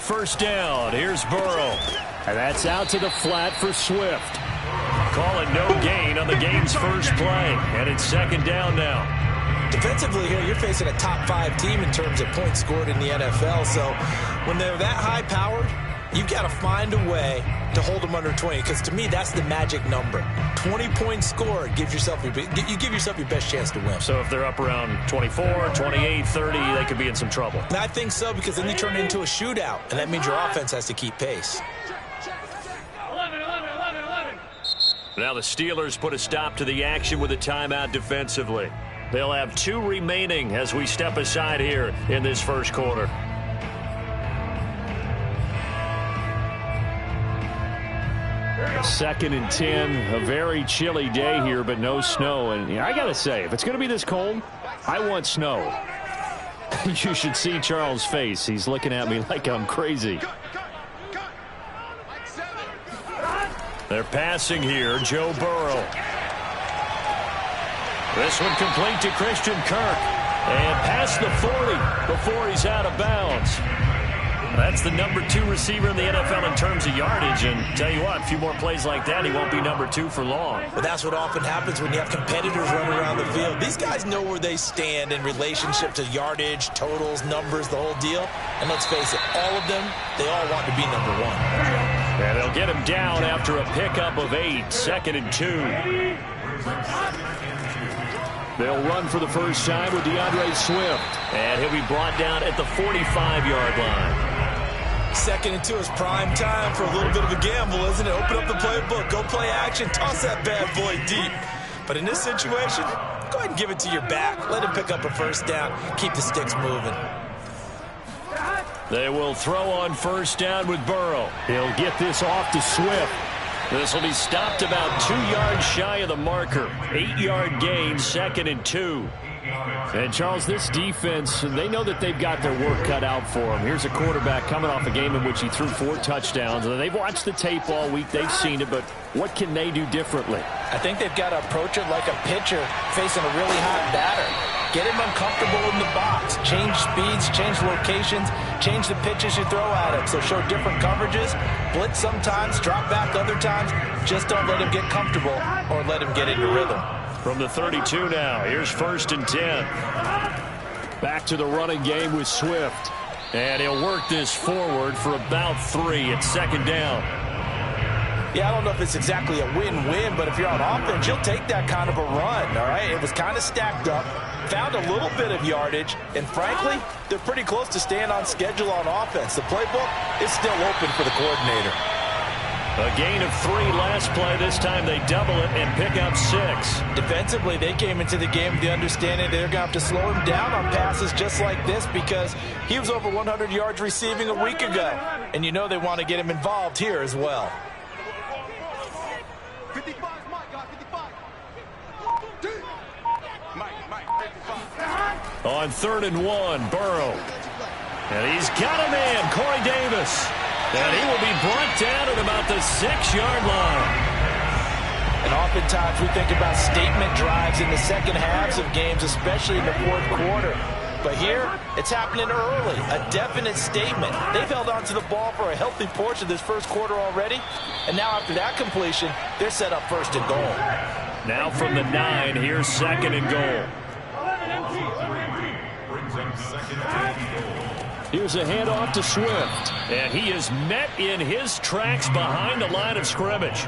first down. Here's Burrow. And that's out to the flat for Swift. Call it no gain on the game's first play. And it's second down now. Defensively here, you're facing a top 5 team in terms of points scored in the NFL. So when they're that high-powered, you've got to find a way to hold them under 20, because to me, that's the magic number. 20 points scored, you give yourself your best chance to win. So if they're up around 24, 28, 30, they could be in some trouble. And I think so, because then you turn it into a shootout, and that means your offense has to keep pace. Now the Steelers put a stop to the action with a timeout defensively. They'll have 2 remaining as we step aside here in this first quarter. Second and 10, a very chilly day here, but no snow. And I got to say, if it's going to be this cold, I want snow. You should see Charles' face. He's looking at me like I'm crazy. They're passing here, Joe Burrow. This one complete to Christian Kirk. And past the 40 before he's out of bounds. That's the number 2 receiver in the NFL in terms of yardage. And tell you what, a few more plays like that, he won't be number 2 for long. But that's what often happens when you have competitors running around the field. These guys know where they stand in relationship to yardage, totals, numbers, the whole deal. And let's face it, all of them, they all want to be number 1. And they'll get him down after a pickup of 8, second and 2. They'll run for the first time with DeAndre Swift. And he'll be brought down at the 45-yard line. Second and 2 is prime time for a little bit of a gamble, isn't it? Open up the playbook, go play action, toss that bad boy deep. But in this situation, go ahead and give it to your back. Let him pick up a first down. Keep the sticks moving. They will throw on first down with Burrow. He'll get this off to Swift. This will be stopped about 2 yards shy of the marker. 8-yard gain, second and 2. And, Charles, this defense, they know that they've got their work cut out for them. Here's a quarterback coming off a game in which he threw 4 touchdowns. And they've watched the tape all week. They've seen it, but what can they do differently? I think they've got to approach it like a pitcher facing a really hot batter. Get him uncomfortable in the box. Change speeds, change locations, change the pitches you throw at him. So show different coverages, blitz sometimes, drop back other times. Just don't let him get comfortable or let him get into rhythm. From the 32 now, here's first and 10. Back to the running game with Swift. And he'll work this forward for about 3 at second down. Yeah, I don't know if it's exactly a win-win, but if you're on offense, you'll take that kind of a run, all right? It was kind of stacked up, found a little bit of yardage, and frankly, they're pretty close to staying on schedule on offense. The playbook is still open for the coordinator. A gain of 3 last play. This time they double it and pick up 6. Defensively, they came into the game with the understanding they're going to have to slow him down on passes just like this because he was over 100 yards receiving a week ago. And you know they want to get him involved here as well. On 3rd and 1, Burrow. And he's got a man, Corey Davis. And he will be brought down at about the 6-yard line. And oftentimes we think about statement drives in the second halves of games, especially in the 4th quarter. But here, it's happening early, a definite statement. They've held on to the ball for a healthy portion of this first quarter already. And now after that completion, they're set up 1st and goal. Now from the 9, here's 2nd and goal. Here's a handoff to Swift. And he is met in his tracks behind the line of scrimmage.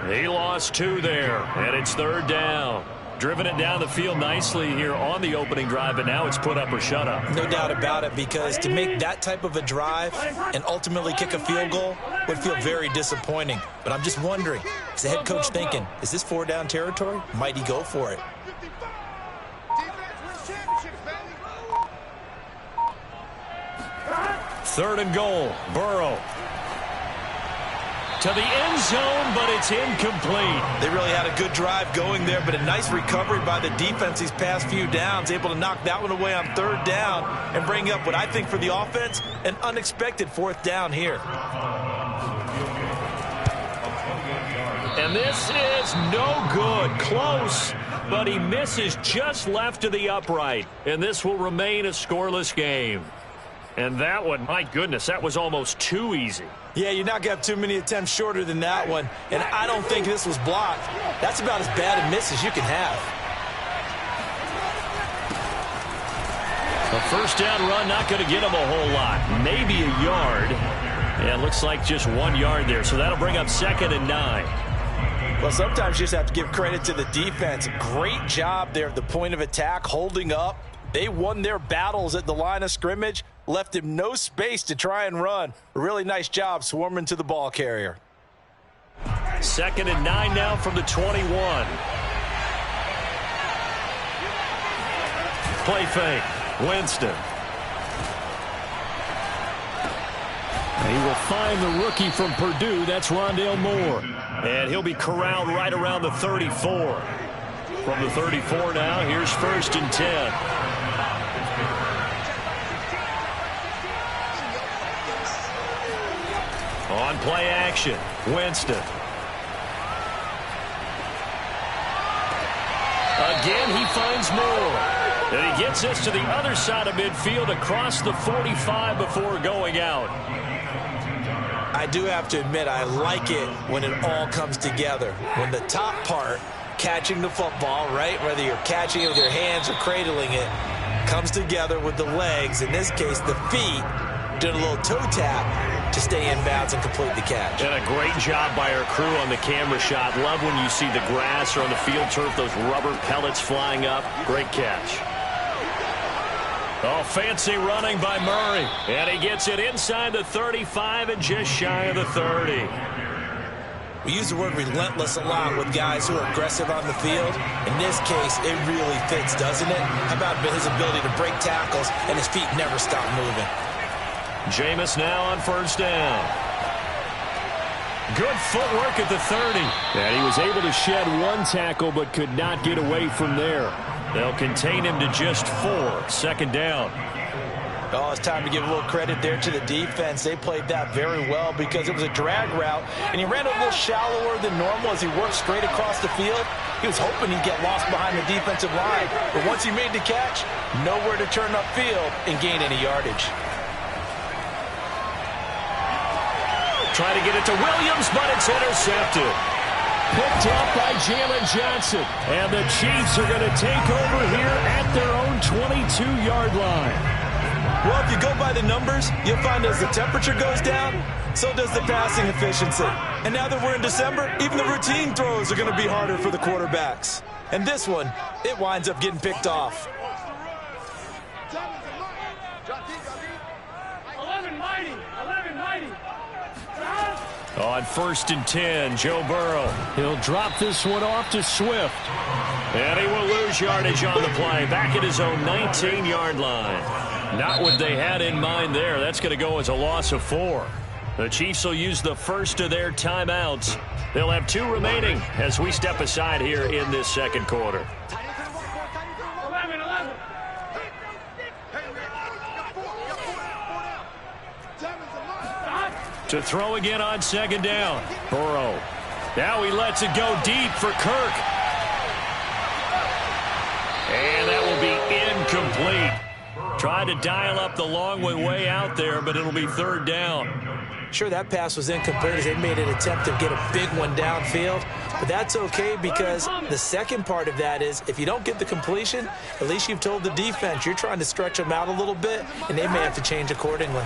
He lost 2 there, and it's 3rd down. Driven it down the field nicely here on the opening drive, but now it's put up or shut up. No doubt about it, because to make that type of a drive and ultimately kick a field goal would feel very disappointing. But I'm just wondering, is the head coach thinking, is this 4-down territory? Might he go for it? Third and goal, Burrow. To the end zone, but it's incomplete. They really had a good drive going there, but a nice recovery by the defense these past few downs, able to knock that one away on 3rd down and bring up what I think for the offense, an unexpected 4th down here. And this is no good. Close, but he misses just left of the upright. And this will remain a scoreless game. And that one, my goodness, that was almost too easy. Yeah, you're not going to have too many attempts shorter than that one. And I don't think this was blocked. That's about as bad a miss as you can have. A first down run, not going to get him a whole lot. Maybe a yard. Yeah, it looks like just 1 yard there. So that'll bring up 2nd and 9. Well, sometimes you just have to give credit to the defense. Great job there at the point of attack, holding up. They won their battles at the line of scrimmage, left him no space to try and run. A really nice job swarming to the ball carrier. 2nd and 9 now from the 21. Play fake. Winston. And he will find the rookie from Purdue. That's Rondale Moore. And he'll be corralled right around the 34. From the 34 now, here's 1st and 10. On play action, Winston. Again, he finds Moore. And he gets this to the other side of midfield across the 45 before going out. I do have to admit, I like it when it all comes together. When the top part, catching the football, right, whether you're catching it with your hands or cradling it, comes together with the legs, in this case the feet, doing a little toe tap to stay in bounds and complete the catch. And a great job by our crew on the camera shot. Love when you see the grass or on the field turf, those rubber pellets flying up. Great catch. Oh, fancy running by Murray. And he gets it inside the 35 and just shy of the 30. We use the word relentless a lot with guys who are aggressive on the field. In this case, it really fits, doesn't it? How about his ability to break tackles and his feet never stop moving? Jameis now on 1st down. Good footwork at the 30. And he was able to shed 1 tackle but could not get away from there. They'll contain him to just 4. 2nd down. Oh, it's time to give a little credit there to the defense. They played that very well because it was a drag route, and he ran a little shallower than normal as he worked straight across the field. He was hoping he'd get lost behind the defensive line, but once he made the catch, nowhere to turn upfield and gain any yardage. Trying to get it to Williams, but it's intercepted. Picked up by Jalen Johnson. And the Chiefs are going to take over here at their own 22-yard line. Well, if you go by the numbers, you'll find as the temperature goes down, so does the passing efficiency. And now that we're in December, even the routine throws are going to be harder for the quarterbacks. And this one, it winds up getting picked off. 11 mighty. On 1st and 10, Joe Burrow. He'll drop this one off to Swift. And he will lose yardage on the play. Back at his own 19-yard line. Not what they had in mind there. That's going to go as a loss of 4. The Chiefs will use the first of their timeouts. They'll have 2 remaining as we step aside here in this 2nd quarter. 11. To throw again on 2nd down. Burrow. Now he lets it go deep for Kirk. And that will be incomplete. Tried to dial up the long way out there, but it'll be 3rd down. Sure, that pass was incomplete as they made an attempt to get a big one downfield. But that's okay because the second part of that is if you don't get the completion, at least you've told the defense you're trying to stretch them out a little bit, and they may have to change accordingly.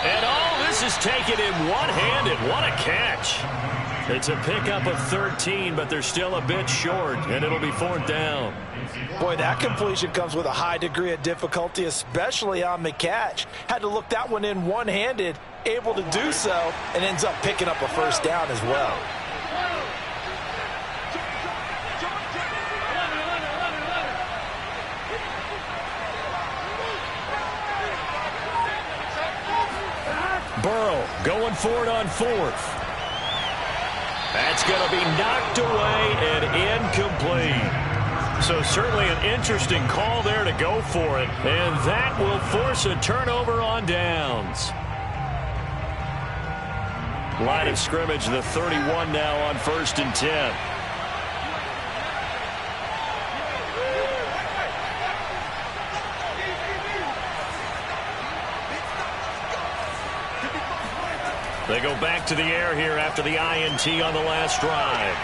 And all this is taken in one-handed. What a catch. It's a pickup of 13, but they're still a bit short, and it'll be 4th down. Boy, that completion comes with a high degree of difficulty, especially on the catch. Had to look that one in one-handed, able to do so, and ends up picking up a 1st down as well. Burrow going for it on 4th. That's going to be knocked away and incomplete. So certainly an interesting call there to go for it. And that will force a turnover on downs. Line of scrimmage, the 31 now on 1st and 10. They go back to the air here after the INT on the last drive.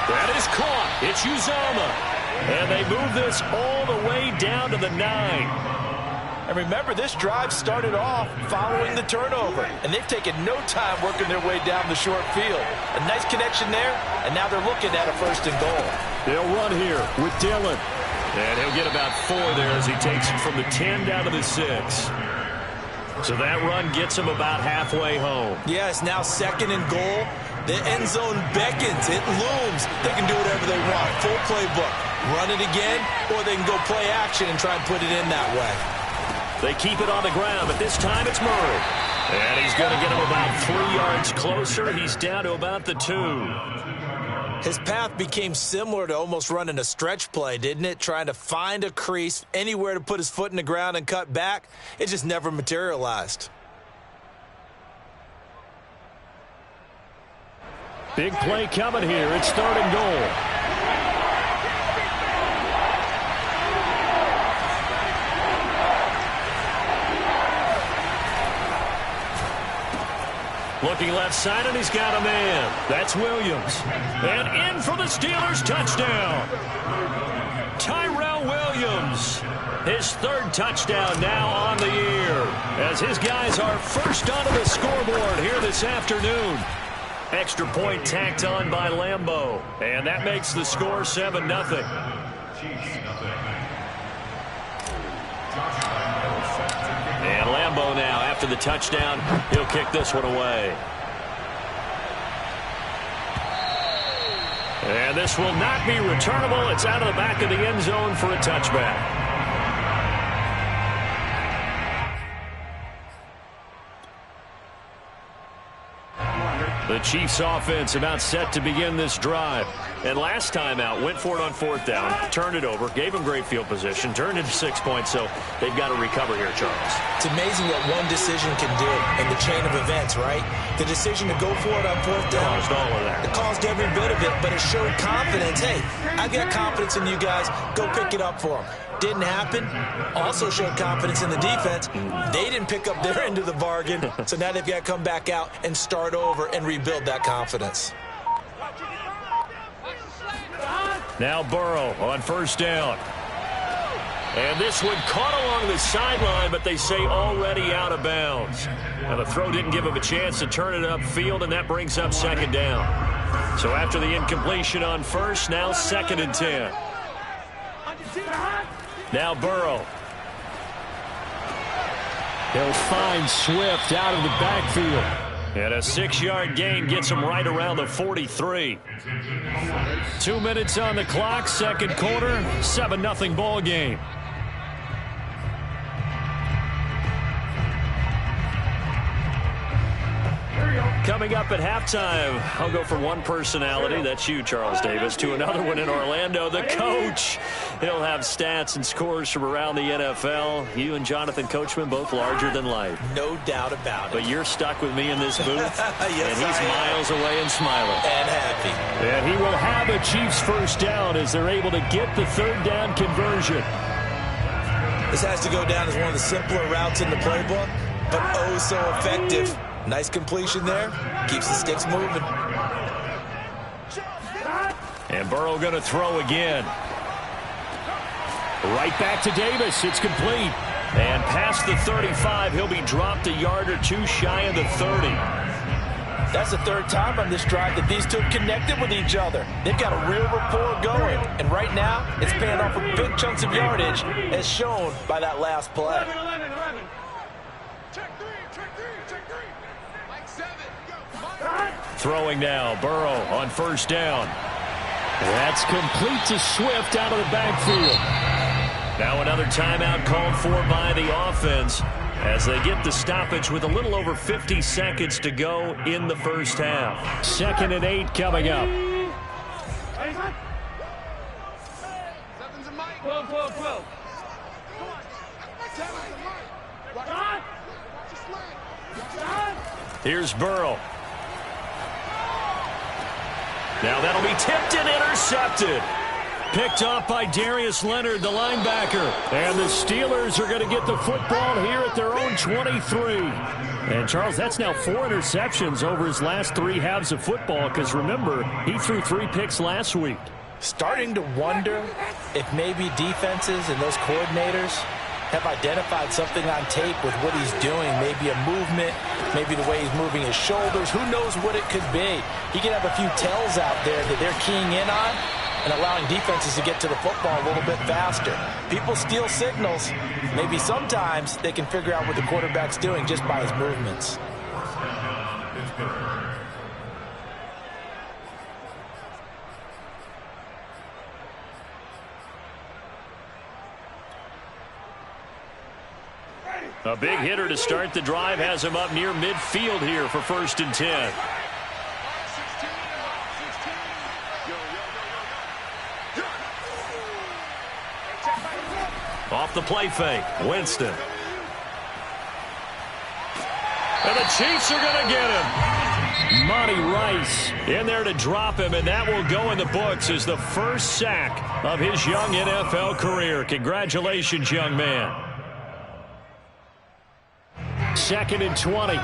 That is caught. It's Uzomah. And they move this all the way down to the 9. And remember, this drive started off following the turnover. And they've taken no time working their way down the short field. A nice connection there, and now they're looking at a 1st and goal. They'll run here with Dillon. And he'll get about 4 there as he takes it from the 10 down to the 6. So that run gets him about halfway home. Yeah, it's now 2nd and goal. The end zone beckons. It looms. They can do whatever they want. Full playbook. Run it again, or they can go play action and try and put it in that way. They keep it on the ground, but this time it's Murray. And he's going to get him about 3 yards closer. He's down to about the 2. His path became similar to almost running a stretch play, didn't it? Trying to find a crease, anywhere to put his foot in the ground and cut back. It just never materialized. Big play coming here. It's 3rd and goal. Looking left side, and he's got a man. That's Williams. And in for the Steelers touchdown. Tyrell Williams. His 3rd touchdown now on the year, as his guys are first onto the scoreboard here this afternoon. Extra point tacked on by Lambeau. And that makes the score 7-0. And Lambeau now, after the touchdown, he'll kick this one away. And this will not be returnable. It's out of the back of the end zone for a touchback. The Chiefs offense about set to begin this drive. And last time out, went for it on 4th down, turned it over, gave them great field position, turned into 6 points, so they've got to recover here, Charles. It's amazing what one decision can do in the chain of events, right? The decision to go for it on 4th down. Caused all of that. It caused every bit of it, but it showed confidence. Hey, I've got confidence in you guys. Go pick it up for them. Didn't happen. Also showed confidence in the defense. They didn't pick up their end of the bargain, so now they've got to come back out and start over and rebuild that confidence. Now Burrow on 1st down. And this one caught along the sideline, but they say already out of bounds. Now the throw didn't give him a chance to turn it upfield, and that brings up 2nd down. So after the incompletion on 1st, now 2nd and 10. Now Burrow. He'll find Swift out of the backfield. And a 6-yard gain gets him right around the 43. 2 minutes on the clock, 2nd quarter, 7-0 ball game. Coming up at halftime, I'll go from one personality, that's you, Charles Davis, to another one in Orlando, the coach. He'll have stats and scores from around the NFL. You and Jonathan Coachman, both larger than life. No doubt about it. But you're stuck with me in this booth, yes, and he's miles away and smiling. And happy. And he will have a Chiefs 1st down as they're able to get the 3rd down conversion. This has to go down as one of the simpler routes in the playbook, but oh so effective. Nice completion there. Keeps the sticks moving. And Burrow going to throw again. Right back to Davis. It's complete. And past the 35, he'll be dropped a yard or 2 shy of the 30. That's the 3rd time on this drive that these two have connected with each other. They've got a real rapport going. And right now, it's paying off with big chunks of yardage, as shown by that last play. Throwing now, Burrow on 1st down. That's complete to Swift out of the backfield. Now another timeout called for by the offense as they get the stoppage with a little over 50 seconds to go in the 1st half. 2nd and 8 coming up. Here's Burrow. Now that'll be tipped and intercepted. picked off by Darius Leonard, the linebacker. And the Steelers are going to get the football here at their own 23. And, Charles, that's now 4 interceptions over his last 3 halves of football because, remember, he threw 3 picks last week. Starting to wonder if maybe defenses and those coordinators have identified something on tape with what he's doing. Maybe a movement, maybe the way he's moving his shoulders. Who knows what it could be? He could have a few tells out there that they're keying in on and allowing defenses to get to the football a little bit faster. People steal signals. Maybe sometimes they can figure out what the quarterback's doing just by his movements. A big hitter to start the drive has him up near midfield here for 1st and 10. Off the play fake, Winston. And the Chiefs are going to get him. Monty Rice in there to drop him, and that will go in the books as the first sack of his young NFL career. Congratulations, young man. 2nd and 20.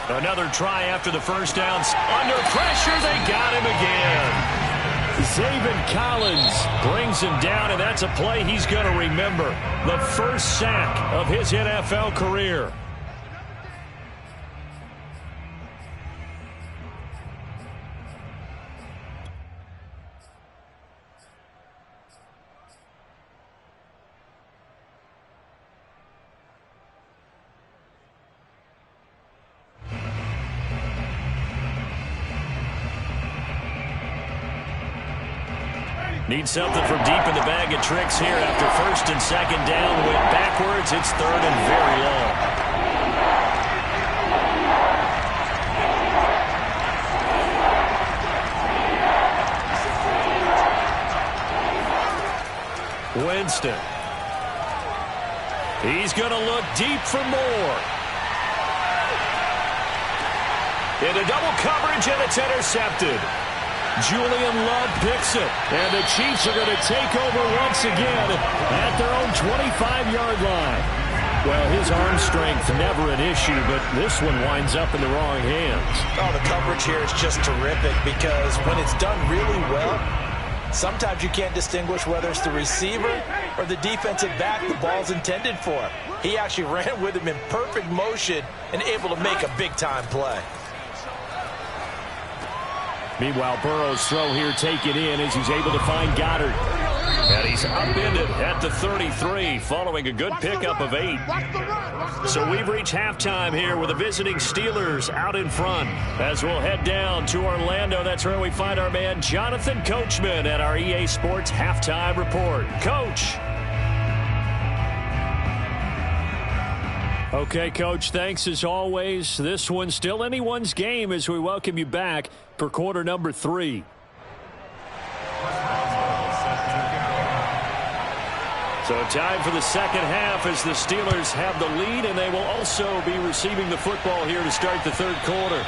Another try after the first down. Under pressure, they got him again. Zaven Collins brings him down, and that's a play he's going to remember. The first sack of his NFL career. Need something from deep in the bag of tricks here after 1st and 2nd down. Went backwards. It's 3rd and very long. Winston. He's going to look deep for more. Into double coverage, and it's intercepted. Julian Love picks it, and the Chiefs are going to take over once again at their own 25-yard line. Well, his arm strength never an issue, but this one winds up in the wrong hands. Oh, the coverage here is just terrific because when it's done really well, sometimes you can't distinguish whether it's the receiver or the defensive back the ball's intended for. He actually ran with him in perfect motion and able to make a big-time play. Meanwhile, Burrow's throw here taken in as he's able to find Goddard. And he's upended at the 33 following a good pickup of 8. So we've reached halftime here with the visiting Steelers out in front. As we'll head down to Orlando, that's where we find our man Jonathan Coachman at our EA Sports Halftime Report. Coach. Okay, Coach, thanks as always. This one's still anyone's game as we welcome you back for quarter number 3. So time for the second half as the Steelers have the lead, and they will also be receiving the football here to start the 3rd quarter.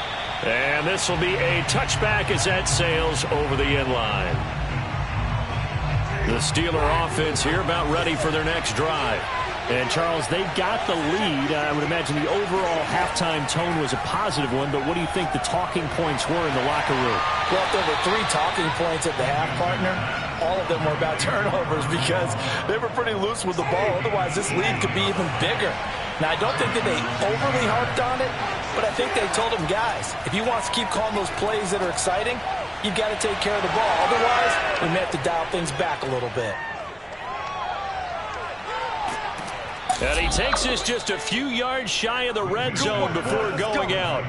And this will be a touchback as that sails over the end line. The Steeler offense here about ready for their next drive. And, Charles, they've got the lead. I would imagine the overall halftime tone was a positive one, but what do you think the talking points were in the locker room? Well, if there were 3 talking points at the half, partner, all of them were about turnovers because they were pretty loose with the ball. Otherwise, this lead could be even bigger. Now, I don't think that they overly harped on it, but I think they told them, guys, if you want to keep calling those plays that are exciting, you've got to take care of the ball. Otherwise, we may have to dial things back a little bit. And he takes this just a few yards shy of the red zone before going out.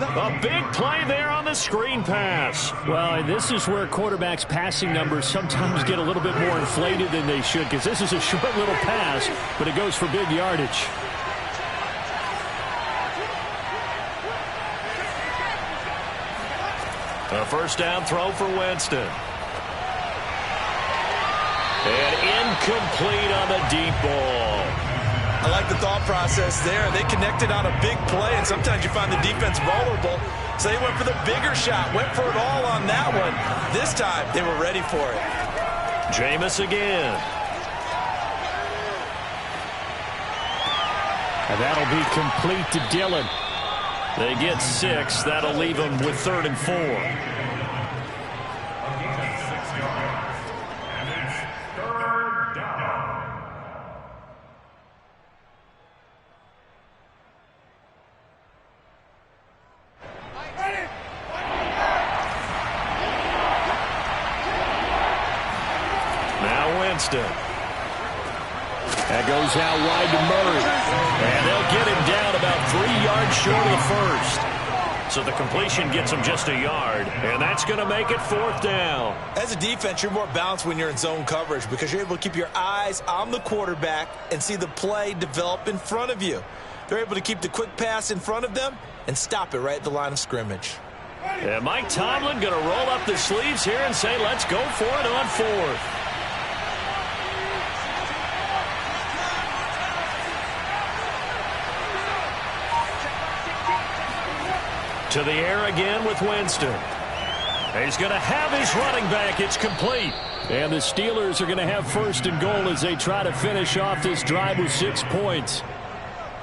A big play there on the screen pass. Well, this is where quarterbacks' passing numbers sometimes get a little bit more inflated than they should because this is a short little pass, but it goes for big yardage. A first down throw for Winston. And incomplete on the deep ball. I like the thought process there. They connected on a big play, and sometimes you find the defense vulnerable. So they went for the bigger shot, went for it all on that one. This time, they were ready for it. Jameis again. And that'll be complete to Dillon. They get 6. That'll leave them with 3rd and 4. Now Winston. That goes out wide to Murray. And they'll get him down about 3 yards short of the first. So the completion gets him just a yard. And that's going to make it 4th down. As a defense, you're more balanced when you're in zone coverage because you're able to keep your eyes on the quarterback and see the play develop in front of you. They're able to keep the quick pass in front of them and stop it right at the line of scrimmage. And Mike Tomlin going to roll up the sleeves here and say, let's go for it on 4th. To the air again with Winston. He's going to have his running back. It's complete. And the Steelers are going to have 1st and goal as they try to finish off this drive with 6 points.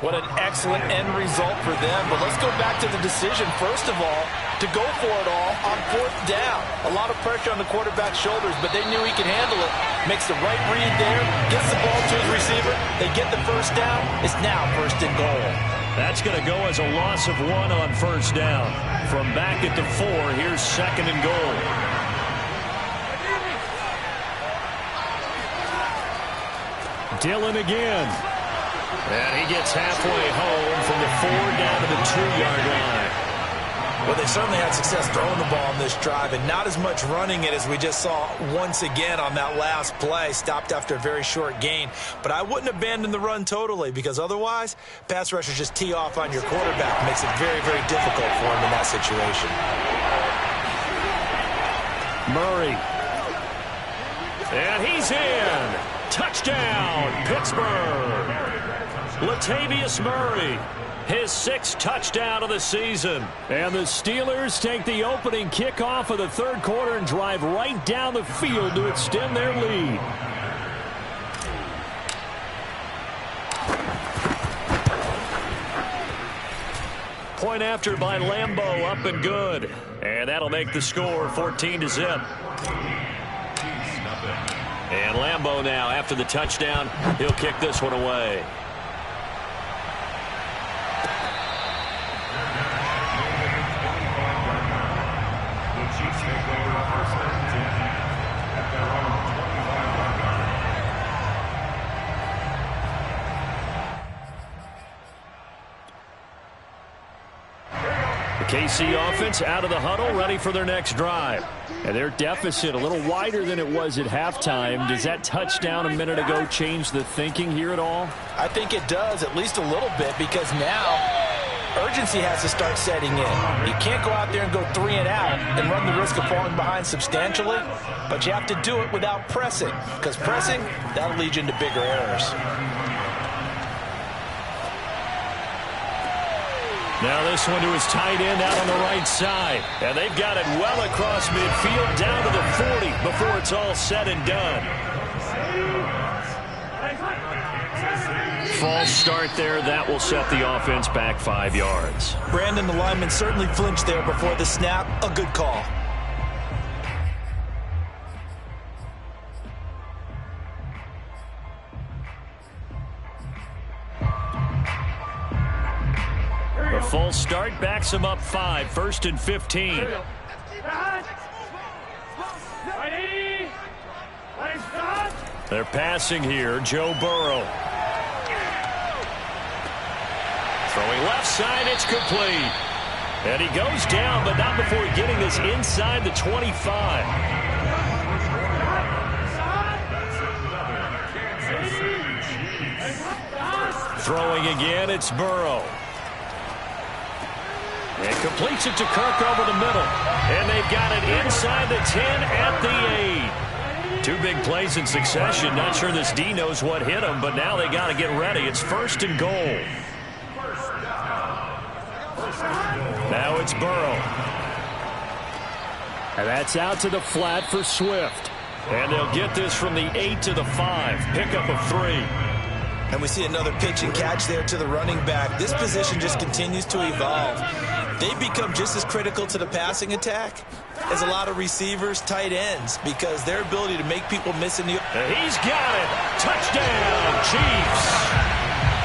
What an excellent end result for them. But let's go back to the decision, first of all, to go for it all on 4th down. A lot of pressure on the quarterback's shoulders, but they knew he could handle it. Makes the right read there, gets the ball to his receiver. They get the 1st down. It's now 1st and goal. That's going to go as a loss of 1 on 1st down. From back at the 4, here's 2nd and goal. Dillon again. And he gets halfway home from the 4 down to the 2-yard line. Well, they certainly had success throwing the ball on this drive and not as much running it as we just saw once again on that last play. Stopped after a very short gain. But I wouldn't abandon the run totally because otherwise, pass rushers just tee off on your quarterback. Makes it very, very difficult for him in that situation. Murray. And he's in. Touchdown, Pittsburgh. Latavius Murray. His 6th touchdown of the season. And the Steelers take the opening kickoff of the 3rd quarter and drive right down the field to extend their lead. Point after by Lambeau, up and good. And that'll make the score 14-0. And Lambeau now, after the touchdown, he'll kick this one away. KC offense out of the huddle, ready for their next drive. And their deficit a little wider than it was at halftime. Does that touchdown a minute ago change the thinking here at all? I think it does, at least a little bit, because now urgency has to start setting in. You can't go out there and go 3 and out and run the risk of falling behind substantially, but you have to do it without pressing, because pressing, that'll lead you into bigger errors. Now this one to his tight end out on the right side. And they've got it well across midfield down to the 40 before it's all said and done. False start there. That will set the offense back 5 yards. Brandon, the lineman, certainly flinched there before the snap. A good call. A false start backs him up 5, 1st and 15. They're passing here. Joe Burrow. Throwing left side, it's complete. And he goes down, but not before getting this inside the 25. Throwing again, it's Burrow. And completes it to Kirk over the middle. And they've got it inside the 10 at the 8. Two big plays in succession. Not sure this D knows what hit him, but now they got to get ready. It's 1st and goal. Now it's Burrow. And that's out to the flat for Swift. And they'll get this from the 8 to the 5. Pickup of 3. And we see another pitch and catch there to the running back. This position just continues to evolve. They become just as critical to the passing attack as a lot of receivers, tight ends, because their ability to make people miss in the... He's got it. Touchdown, Chiefs.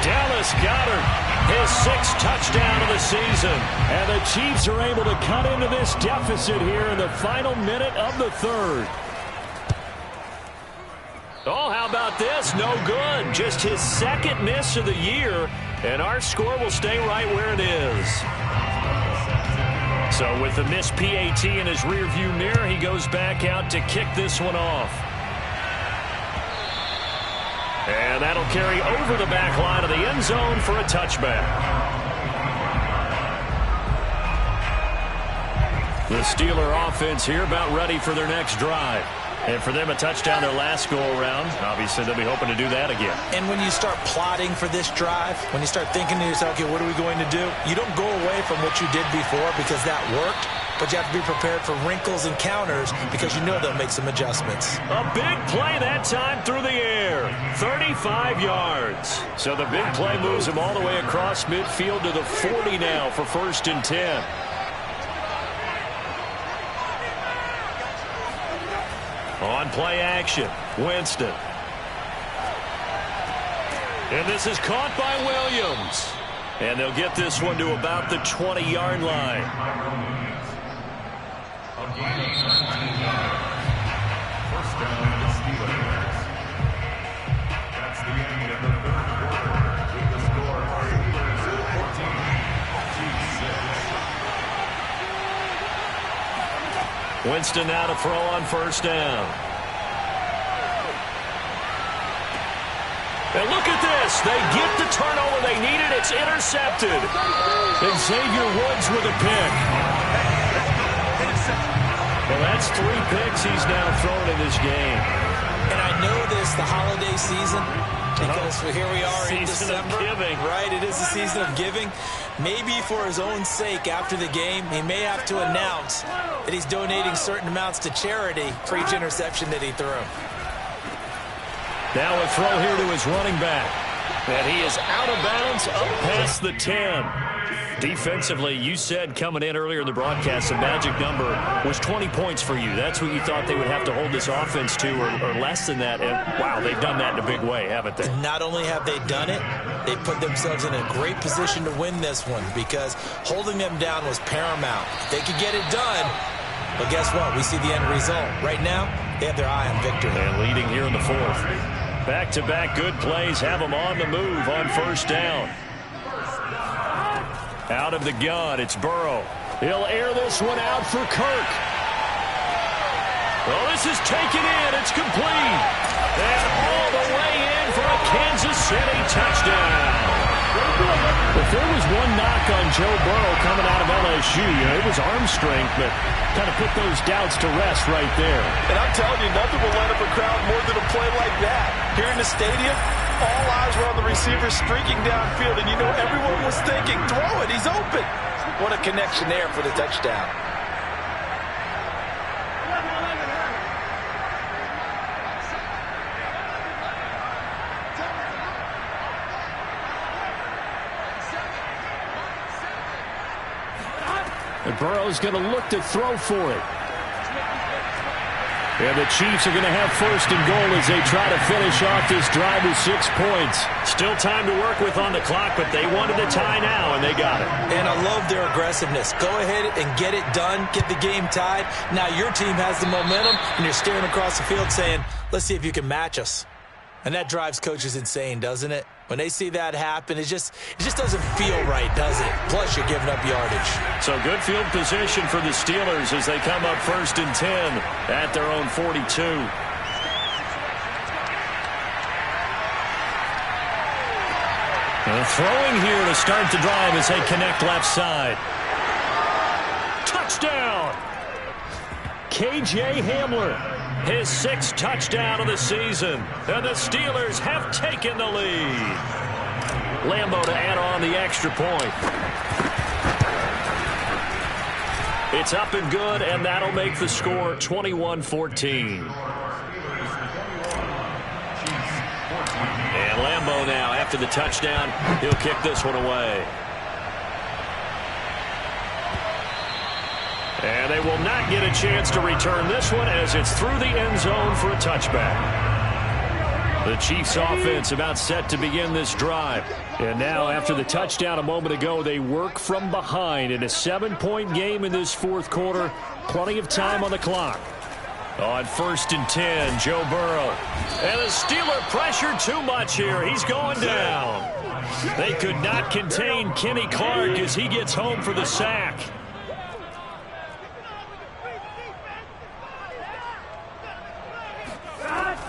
Dallas Goedert, his 6th touchdown of the season. And the Chiefs are able to cut into this deficit here in the final minute of the 3rd. Oh, how about this? No good. Just his 2nd miss of the year, and our score will stay right where it is. So with the missed PAT in his rearview mirror, he goes back out to kick this one off. And that'll carry over the back line of the end zone for a touchback. The Steeler offense here about ready for their next drive. And for them, a touchdown their last go-around. Obviously, they'll be hoping to do that again. And when you start plotting for this drive, when you start thinking to yourself, okay, what are we going to do? You don't go away from what you did before because that worked, but you have to be prepared for wrinkles and counters because you know they'll make some adjustments. A big play that time through the air. 35 yards. So the big play moves him all the way across midfield to the 40 now for 1st and 10. On play action, Winston. And this is caught by Williams. And they'll get this one to about the 20-yard line. First down, the Steelers. That's the end of the 3rd quarter with the score Steelers 14, Chiefs 6. Winston now to throw on 1st down. And look at this. They get the turnover they needed. It's intercepted. And Xavier Woods with a pick. Well, that's 3 picks he's now thrown in this game. And I know this, the holiday season, because here we are in December. Giving. Right, it is the season of giving. Maybe for his own sake after the game, he may have to announce that he's donating certain amounts to charity for each interception that he threw. Now a throw here to his running back. And he is out of bounds up past the 10. Defensively, you said coming in earlier in the broadcast, the magic number was 20 points for you. That's what you thought they would have to hold this offense to, or less than that. And, wow, they've done that in a big way, haven't they? Not only have they done it, they put themselves in a great position to win this one because holding them down was paramount. They could get it done, but guess what? We see the end result. Right now, they have their eye on victory. And leading here in the 4th. Back-to-back good plays have them on the move on 1st down. Out of the gun, it's Burrow. He'll air this one out for Kirk. Well, this is taken in. It's complete. And all the way in for a Kansas City touchdown. If there was one knock on Joe Burrow coming out of LSU, it was arm strength, but kind of put those doubts to rest right there. And I'm telling you, nothing will light up a crowd more than a play like that. Here in the stadium, all eyes were on the receiver streaking downfield, and you know everyone was thinking, throw it, he's open. What a connection there for the touchdown. And Burrow's going to look to throw for it. And the Chiefs are going to have 1st and goal as they try to finish off this drive with 6 points. Still time to work with on the clock, but they wanted a tie now, and they got it. And I love their aggressiveness. Go ahead and get it done. Get the game tied. Now your team has the momentum, and you're staring across the field saying, let's see if you can match us. And that drives coaches insane, doesn't it? When they see that happen, it just doesn't feel right, does it? Plus, you're giving up yardage. So good field position for the Steelers as they come up 1st and 10 at their own 42. And throwing here to start the drive as they connect left side. Touchdown! KJ Hamler. his 6th touchdown of the season. And the Steelers have taken the lead. Lambeau to add on the extra point. It's up and good, and that'll make the score 21-14. And Lambeau now, after the touchdown, he'll kick this one away. And they will not get a chance to return this one as it's through the end zone for a touchback. The Chiefs offense about set to begin this drive. And now after the touchdown a moment ago, they work from behind in a 7-point game in this 4th quarter. Plenty of time on the clock. On 1st and 10, Joe Burrow. And the Steeler pressure too much here. He's going down. They could not contain Kenny Clark as he gets home for the sack.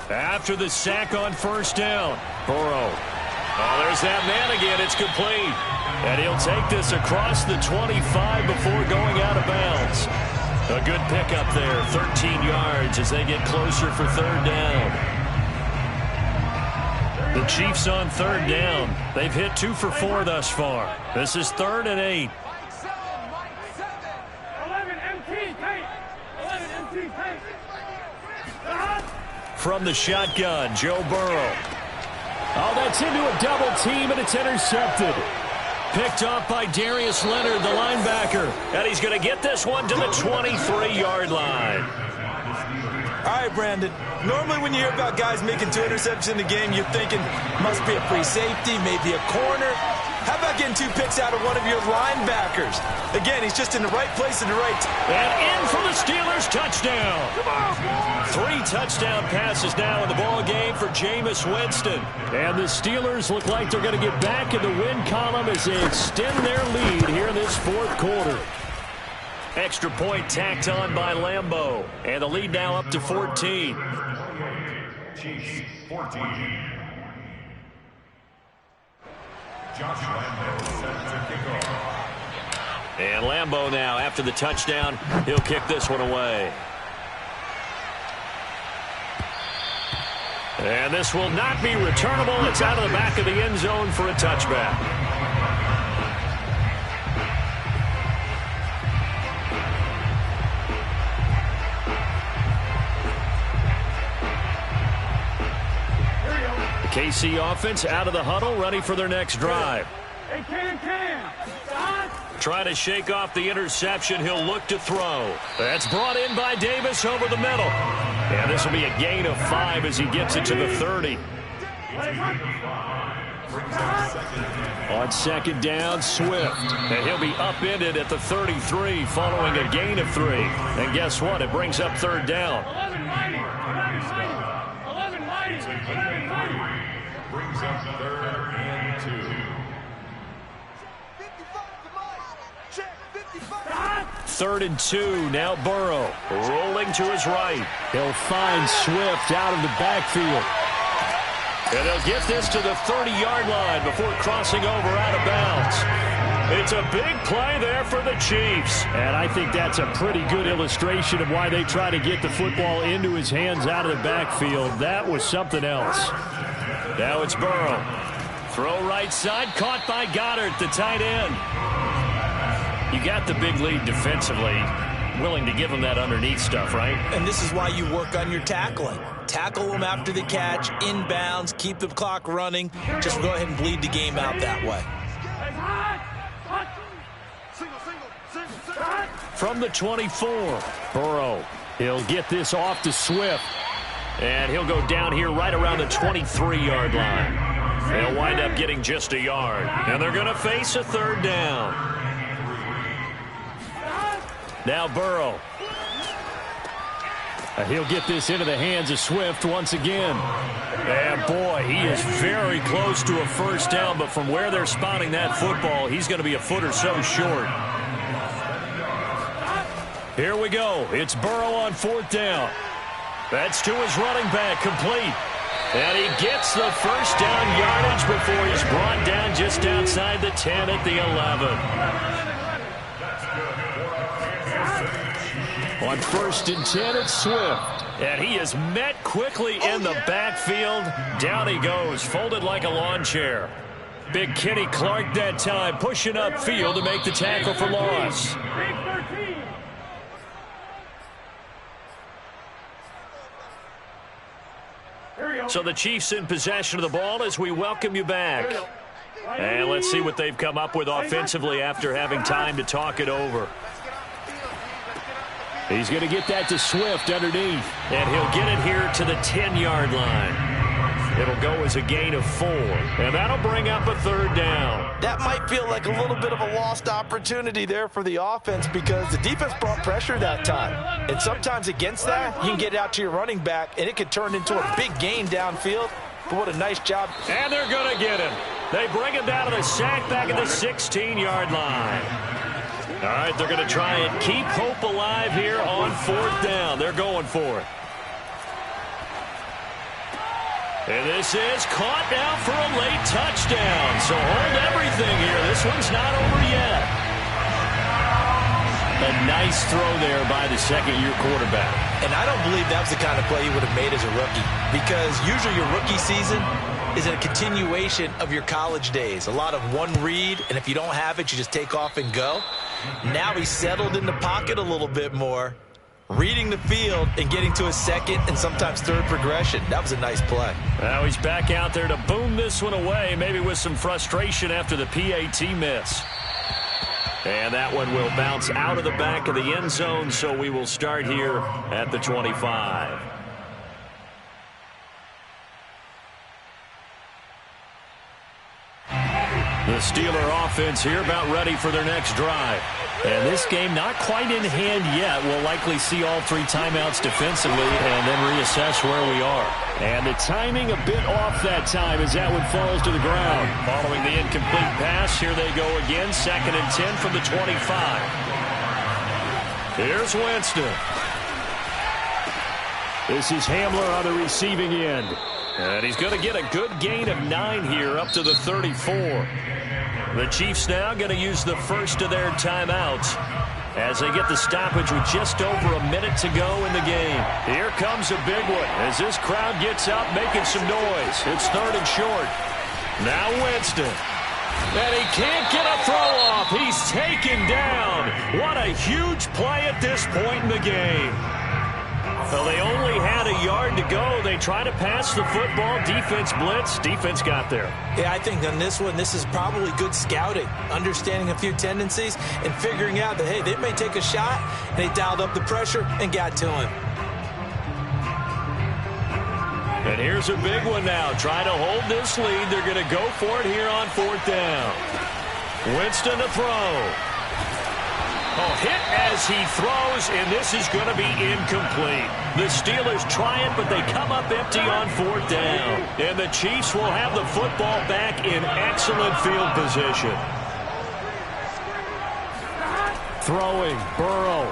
After the sack on 1st down, Burrow. Oh, there's that man again. It's complete. And he'll take this across the 25 before going out of bounds. A good pickup there, 13 yards as they get closer for 3rd down. The Chiefs on 3rd down. They've hit 2 for 4 thus far. This is 3rd and 8. From the shotgun, Joe Burrow. Oh, that's into a double team, and it's intercepted. Picked off by Darius Leonard, the linebacker. And he's going to get this one to the 23-yard line. All right, Brandon. Normally when you hear about guys making 2 interceptions in the game, you're thinking must be a free safety, maybe a corner. How about getting 2 picks out of one of your linebackers? Again, he's just in the right place at the right time. And in for the Steelers touchdown. 3 touchdown passes now in the ball game for Jameis Winston. And the Steelers look like they're going to get back in the win column as they extend their lead here in this 4th quarter. Extra point tacked on by Lambeau. And the lead now up to 14. Chiefs 14. Josh Lambeau set to kick off. And Lambeau now, after the touchdown, he'll kick this one away. And this will not be returnable. It's out of the back of the end zone for a touchback. KC offense out of the huddle, ready for their next drive. Trying to shake off the interception. He'll look to throw. That's brought in by Davis over the middle. And this will be a gain of 5 as he gets it to the 30. On 2nd down, Swift. And he'll be upended at the 33 following a gain of 3. And guess what? It brings up 3rd down. Brings up 3rd and 2. 3rd and 2. Now Burrow rolling to his right. He'll find Swift out of the backfield. And they'll get this to the 30-yard line before crossing over out of bounds. It's a big play there for the Chiefs. And I think that's a pretty good illustration of why they try to get the football into his hands out of the backfield. That was something else. Now it's Burrow. Throw right side, caught by Goddard, the tight end. You got the big lead defensively. Willing to give him that underneath stuff, right? And this is why you work on your tackling. Tackle them after the catch, inbounds, keep the clock running. Just go ahead and bleed the game out that way. From the 24, Burrow. He'll get this off to Swift. And he'll go down here right around the 23-yard line. They'll wind up getting just a yard. And they're going to face a 3rd down. Now Burrow. He'll get this into the hands of Swift once again. And boy, he is very close to a 1st down, but from where they're spotting that football, he's going to be a foot or so short. Here we go. It's Burrow on 4th down. That's to his running back, complete. And he gets the 1st down yardage before he's brought down just outside the 10 at the 11. On 1st and 10, it's Swift. And he is met quickly in the backfield. Down he goes, folded like a lawn chair. Big Kenny Clark that time, pushing upfield to make the tackle for loss. So the Chiefs in possession of the ball as we welcome you back. And let's see what they've come up with offensively after having time to talk it over. He's going to get that to Swift underneath. And he'll get it here to the 10-yard line. It'll go as a gain of 4. And that'll bring up a 3rd down. That might feel like a little bit of a lost opportunity there for the offense because the defense brought pressure that time. And sometimes against that, you can get out to your running back, and it could turn into a big gain downfield. But what a nice job. And they're going to get him. They bring him down to the sack back at the 16-yard line. All right, they're going to try and keep hope alive here on 4th down. They're going for it. And this is caught now for a late touchdown. So hold everything here. This one's not over yet. A nice throw there by the second-year quarterback. And I don't believe that was the kind of play he would have made as a rookie because usually your rookie season is a continuation of your college days. A lot of one read, and if you don't have it, you just take off and go. Now he's settled in the pocket a little bit more, reading the field and getting to his second and sometimes third progression. That was a nice play. Now he's back out there to boom this one away, maybe with some frustration after the PAT miss. And that one will bounce out of the back of the end zone, so we will start here at the 25. The Steeler offense here about ready for their next drive. And this game not quite in hand yet. We'll likely see all 3 timeouts defensively and then reassess where we are. And the timing a bit off that time as that one falls to the ground. Following the incomplete pass, here they go again. 2nd and 10 from the 25. Here's Winston. This is Hamler on the receiving end. And he's going to get a good gain of 9 here up to the 34. The Chiefs now going to use the first of their timeouts as they get the stoppage with just over a minute to go in the game. Here comes a big one as this crowd gets out making some noise. It's 3rd and short. Now Winston. And he can't get a throw off. He's taken down. What a huge play at this point in the game. Well, they only had a yard to go. They try to pass the football. Defense blitz. Defense got there. Yeah, I think on this one, this is probably good scouting, understanding a few tendencies, and figuring out that, hey, they may take a shot. They dialed up the pressure and got to him. And here's a big one now. Trying to hold this lead. They're going to go for it here on 4th down. Winston to throw. Oh, hit as he throws, and this is going to be incomplete. The Steelers try it, but they come up empty on 4th down. And the Chiefs will have the football back in excellent field position. Throwing, Burrow.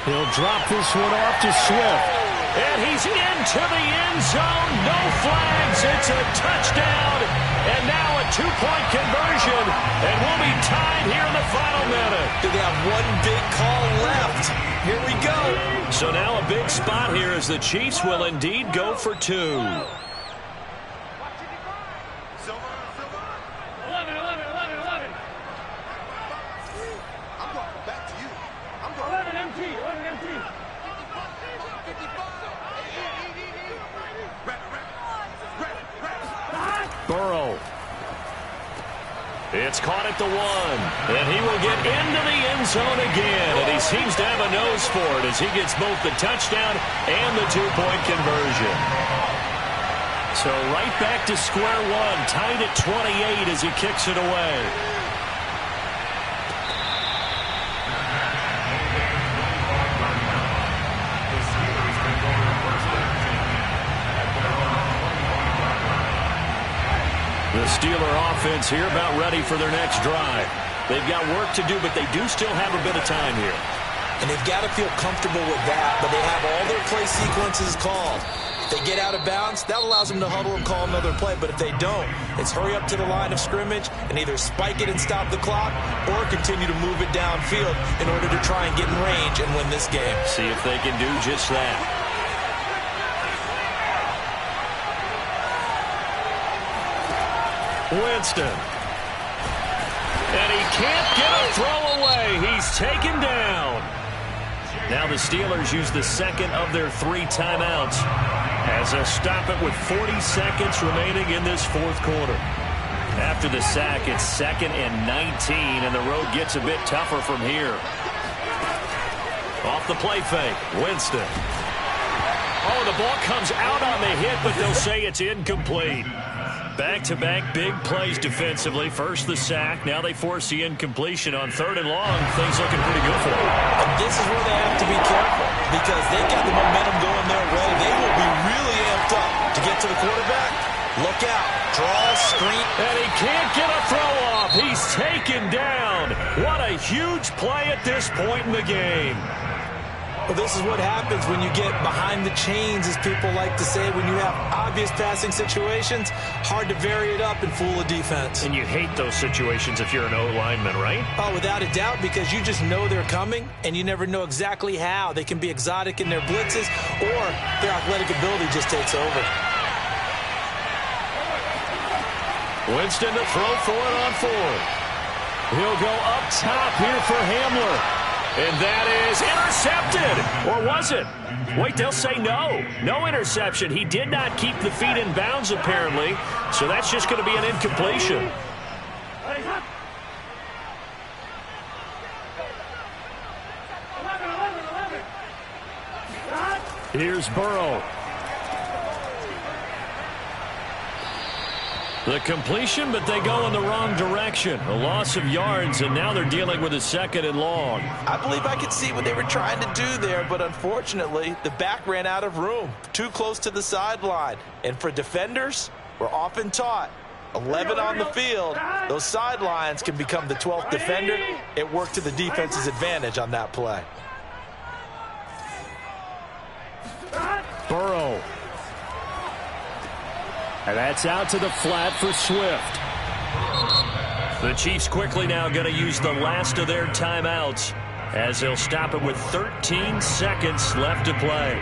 He'll drop this one off to Swift. And he's into the end zone. No flags. It's a touchdown. And now a 2-point conversion. And we'll be tied here in the final minute. They have one big call left. Here we go. So now a big spot here as the Chiefs will indeed go for 2. 11. I'm going back to you. I'm going 11 MT. Burrow. It's caught at the 1. And he will get into the end zone again. And he seems to have a nose for it as he gets both the touchdown and the 2-point conversion. So right back to square one. Tied at 28 as he kicks it away. The Steeler offense here about ready for their next drive. They've got work to do, but they do still have a bit of time here. And they've got to feel comfortable with that, but they have all their play sequences called. If they get out of bounds, that allows them to huddle and call another play. But if they don't, it's hurry up to the line of scrimmage and either spike it and stop the clock or continue to move it downfield in order to try and get in range and win this game. See if they can do just that. Winston. And he can't get a throw away. He's taken down. Now the Steelers use the second of their 3 timeouts as they'll stop it with 40 seconds remaining in this fourth quarter. After the sack, it's 2nd and 19, and the road gets a bit tougher from here. Off the play fake, Winston. Oh, the ball comes out on the hit, but they'll say it's incomplete. Back-to-back big plays defensively. First the sack. Now they force the incompletion on 3rd and long. Things looking pretty good for them. And this is where they have to be careful because they've got the momentum going their way. They will be really amped up to get to the quarterback. Look out. Draw, screen. And he can't get a throw off. He's taken down. What a huge play at this point in the game. Well, this is what happens when you get behind the chains, as people like to say. When you have obvious passing situations, hard to vary it up and fool a defense. And you hate those situations if you're an O-lineman, right? Oh, without a doubt, because you just know they're coming, and you never know exactly how. They can be exotic in their blitzes, or their athletic ability just takes over. Winston to throw for it on 4th. He'll go up top here for Hamler. And that is intercepted. Or was it? Wait, they'll say no. No interception. He did not keep the feet in bounds, apparently. So that's just going to be an incompletion. Here's Burrow. The completion, but they go in the wrong direction. A loss of yards, and now they're dealing with a 2nd and long. I believe I could see what they were trying to do there, but unfortunately, the back ran out of room. Too close to the sideline. And for defenders, we're often taught, 11 on the field, those sidelines can become the 12th defender. It worked to the defense's advantage on that play. Burrow. And that's out to the flat for Swift. The Chiefs quickly now going to use the last of their timeouts as they'll stop it with 13 seconds left to play.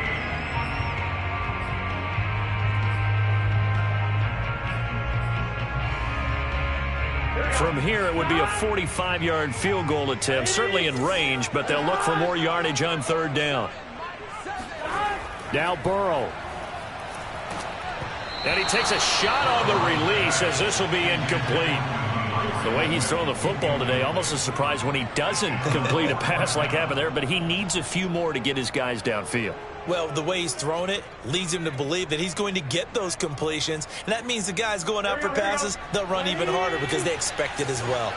From here, it would be a 45-yard field goal attempt, certainly in range, but they'll look for more yardage on 3rd down. Now Burrow. And he takes a shot on the release as this will be incomplete. The way he's throwing the football today, almost a surprise when he doesn't complete a pass like happened there, but he needs a few more to get his guys downfield. Well, the way he's thrown it leads him to believe that he's going to get those completions, and that means the guys going out for passes, they'll run even harder because they expect it as well.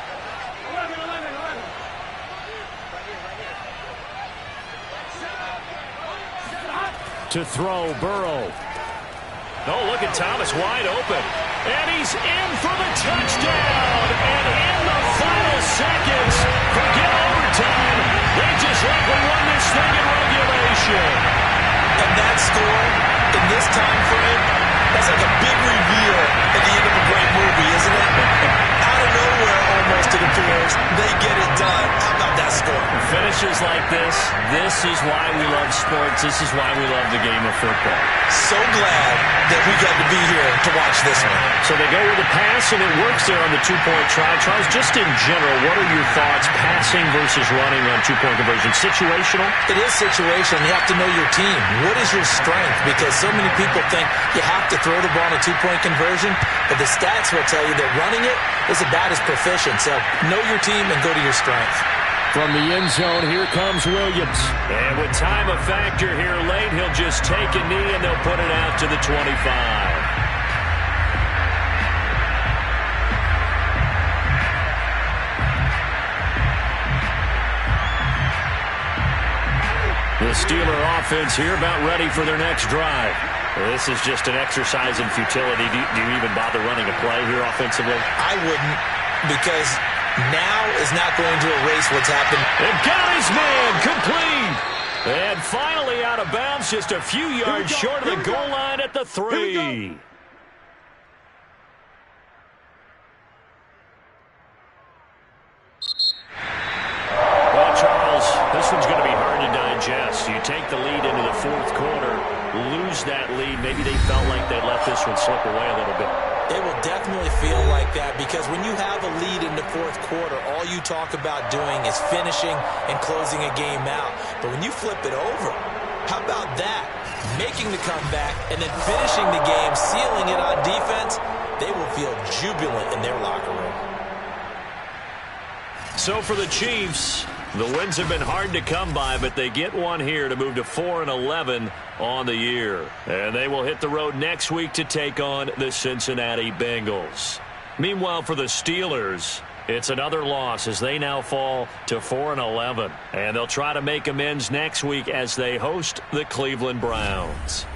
To throw, Burrow. Oh, look at Thomas wide open. And he's in for the touchdown. And in the final seconds, forget overtime. They just likely won this thing in regulation. And that score in this time frame, that's like a big reveal at the end of a great movie, isn't it? Out of nowhere, almost, it appears, they get it done. How about that score? Finishes like this is why we love sports. This is why we love the game of football. So glad that we got to be here to watch this one. So they go with a pass, and it works there on the 2-point try. Charles, just in general, what are your thoughts, passing versus running on 2-point conversion? Situational? It is situational. You have to know your team. What is your strength? Because so many people think you have to throw the ball in a 2-point conversion, but the stats will tell you that running it is about as proficient. So know your team and go to your strength. From the end zone, here comes Williams. And with time a factor here late, he'll just take a knee and they'll put it out to the 25. The Steeler offense here about ready for their next drive. This is just an exercise in futility. Do you even bother running a play here offensively? I wouldn't, because now is not going to erase what's happened. And got his man complete. And finally out of bounds, just a few yards short of the goal line at the 3. Well, Charles, this one's going to be hard to digest. You take the lead into the fourth quarter, lose that lead. Maybe they felt like they let this one slip away a little bit. It will definitely feel like that because when you have a lead in the fourth quarter, all you talk about doing is finishing and closing a game out. But when you flip it over, how about that? Making the comeback and then finishing the game, sealing it on defense, they will feel jubilant in their locker room. So for the Chiefs, the wins have been hard to come by, but they get one here to move to 4-11 on the year. And they will hit the road next week to take on the Cincinnati Bengals. Meanwhile, for the Steelers, it's another loss as they now fall to 4-11. And they'll try to make amends next week as they host the Cleveland Browns.